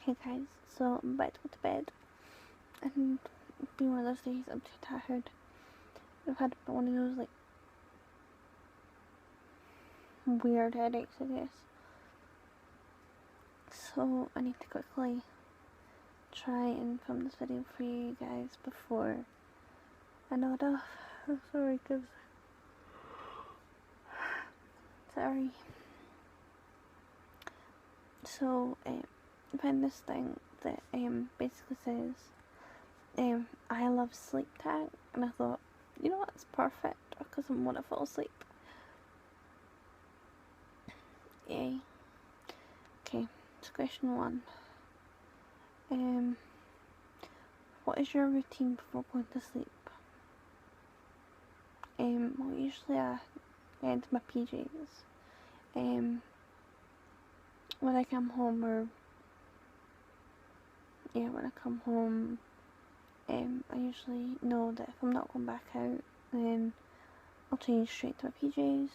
Hey guys, so I'm about to go to bed, and it's been one of those days. I'm too tired. I've had one of those like weird headaches, I guess. So I need to quickly try and film this video for you guys before I nod off. I'm sorry, cause sorry. So I found this thing that basically says I love sleep tag, and I thought, you know what, it's perfect because I want to fall asleep. Yay. Okay, so question 1. What is your routine before going to sleep? Well, usually I get into my PJs. When I come home, when I come home, I usually know that if I'm not going back out, then I'll change straight to my PJs.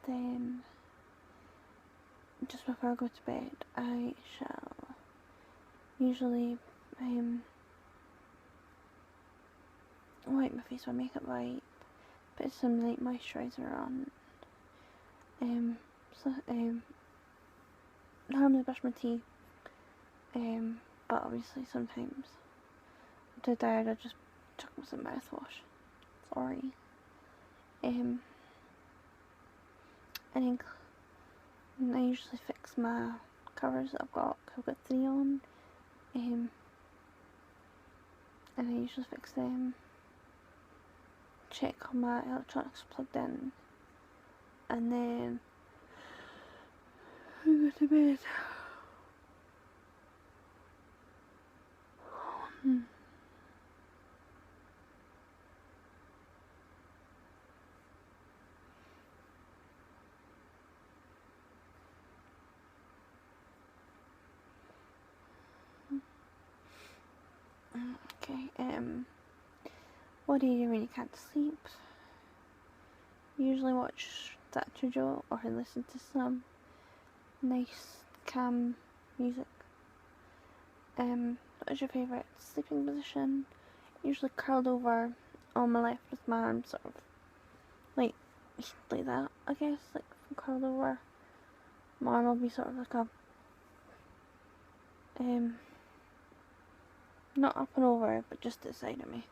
Then just before I go to bed, I shall usually wipe my face with makeup wipe, put some night moisturiser on. Normally brush my teeth. But obviously sometimes I'm too tired, I just chuck me some mouthwash. Sorry. And then I usually fix my covers that I've got 3 on. And I usually fix them, check all my electronics plugged in, and then I go to bed. Okay, what do you do when you can't sleep? Usually watch Dr. Joe or listen to some nice, calm music. What is your favourite sleeping position? Usually curled over on my left with my arms sort of like that, I guess, like curled over. My arm will be sort of like a not up and over, but just to the side of me.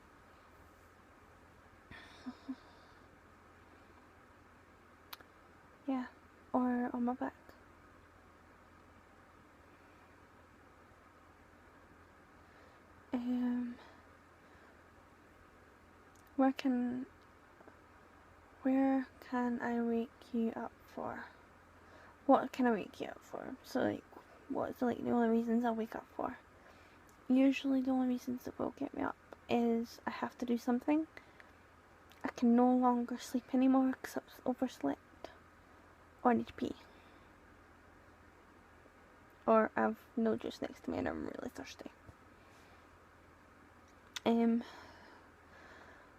Yeah, or on my back. Where can I wake you up for? What can I wake you up for? So like, what's like the only reasons I wake up for? Usually the only reasons that will get me up is I have to do something. I can no longer sleep anymore because I've overslept, or I need to pee, or I've no juice next to me and I'm really thirsty.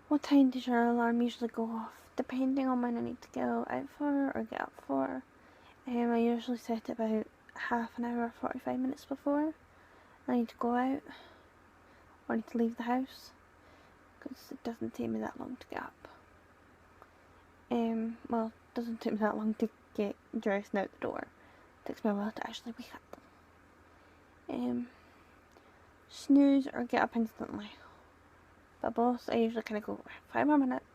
What time does your alarm usually go off? Depending on when I need to go out for or get up for. I usually set it about half an hour, 45 minutes before I need to go out or I need to leave the house, because it doesn't take me that long to get up. Well, it doesn't take me that long to get dressed and out the door. It takes me a while to actually wake up. Snooze or get up instantly. But both, I usually kind of go 5 more minutes,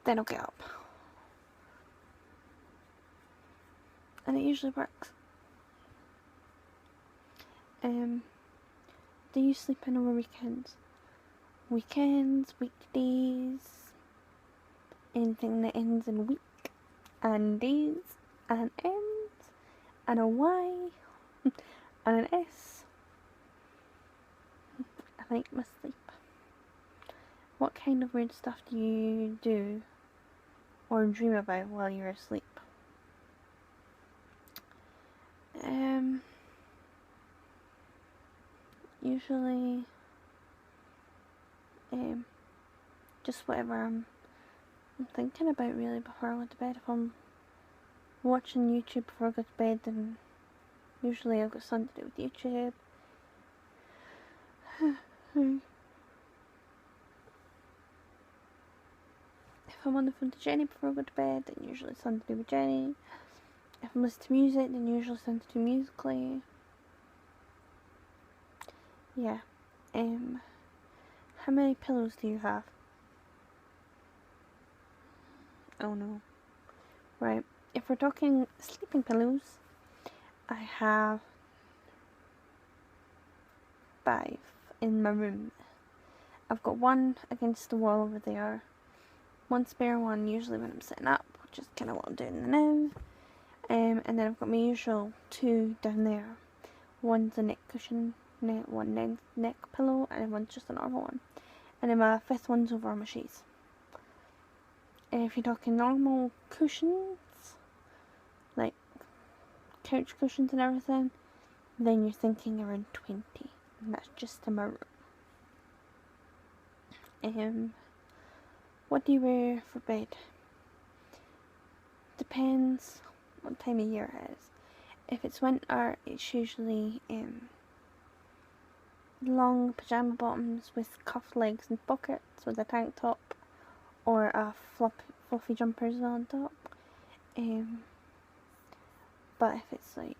then I'll get up. And it usually works. Do you sleep in over weekends? Weekends, weekdays, anything that ends in week, and days, and ends, and a Y, and an S. I like my sleep. What kind of weird stuff do you do or dream about while you're asleep? Usually, just whatever I'm thinking about really before I go to bed. If I'm watching YouTube before I go to bed, then Usually I've got something to do with YouTube. If I'm on the phone to Jenny before I go to bed, then usually it's something to do with Jenny. If I'm listening to music, then usually something to do musically. Yeah. How many pillows do you have? Oh no. Right. If we're talking sleeping pillows, I have 5 in my room. I've got one against the wall over there. One spare one usually when I'm sitting up, which is kind of what I'm doing now. And then I've got my usual 2 down there. One's a neck cushion, one neck pillow, and one's just a normal one. And then my 5th one's over my sheets. If you're talking normal cushions, like couch cushions and everything, then you're thinking around 20. And that's just in my room. What do you wear for bed? Depends what time of year it is. If it's winter, it's usually long pyjama bottoms with cuffed legs and pockets with a tank top or a fluffy jumper as well on top. But if it's like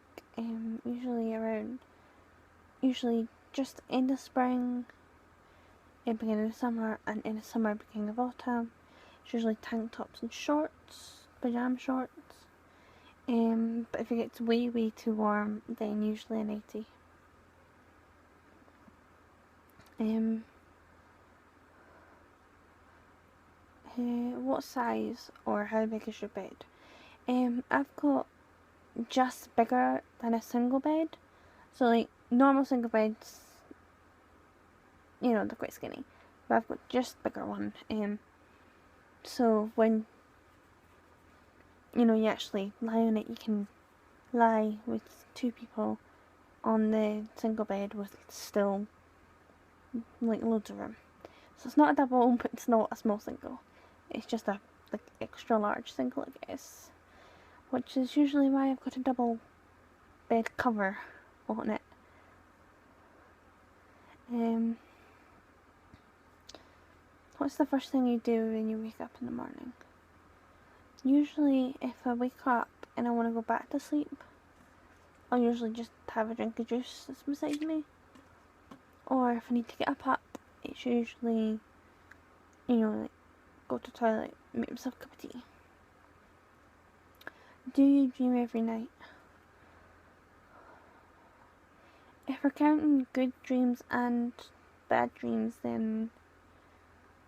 usually just in the spring, in the beginning of summer, and in the summer, beginning of autumn, it's usually tank tops and shorts, pyjama shorts. But if it gets way too warm, then usually a nightie. What size or how big is your bed? I've got just bigger than a single bed. So like normal single beds, you know, they're quite skinny. But I've got just bigger one. So when you know you actually lie on it, you can lie with 2 people on the single bed with still like loads of room. So it's not a double, but it's not a small single. It's just a like extra large single, I guess. Which is usually why I've got a double bed cover on it. What's the first thing you do when you wake up in the morning? Usually if I wake up and I want to go back to sleep, I'll usually just have a drink of juice that's beside me. Or if I need to get up, it's usually, you know, like go to the toilet, make myself a cup of tea. Do you dream every night? If we're counting good dreams and bad dreams, then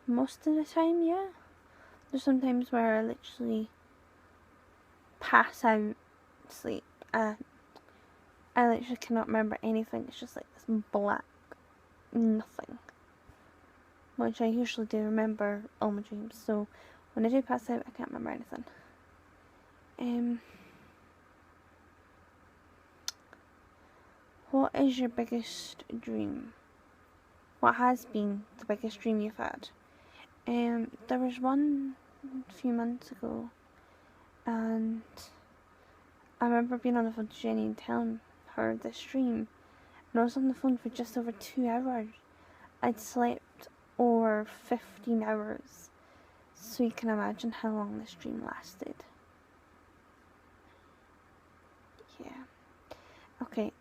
most of the time, yeah. There's some times where I literally pass out, sleep. I literally cannot remember anything. It's just like this black nothing. Which I usually do remember all my dreams. So when I do pass out, I can't remember anything. What is your biggest dream? What has been the biggest dream you've had? There was one a few months ago, and I remember being on the phone to Jenny and telling her this dream, and I was on the phone for just over 2 hours. I'd slept over 15 hours, so you can imagine how long this dream lasted. Yeah. Okay,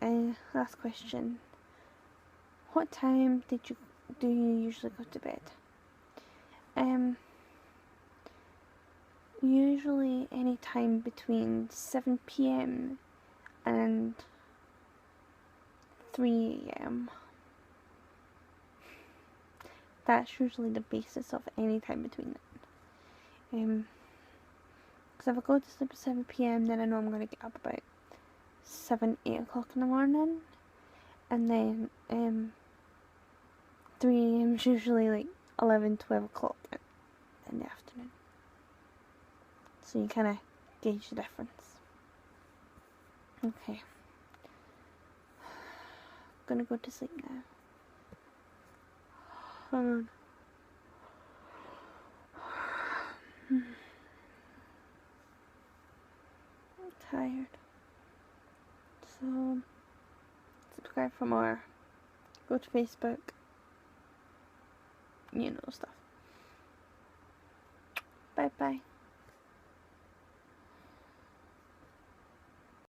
last question. What time do you usually go to bed? Usually any time between 7 PM and 3 AM. That's usually the basis of any time between them. Because if I go to sleep at 7 PM, then I know I'm going to get up about 7, 8 o'clock in the morning. And then 3 AM is usually like 11, 12 o'clock in the afternoon. So you kind of gauge the difference. Okay. I'm gonna go to sleep now. I'm tired. So, subscribe for more. Go to Facebook. You know stuff. Bye bye.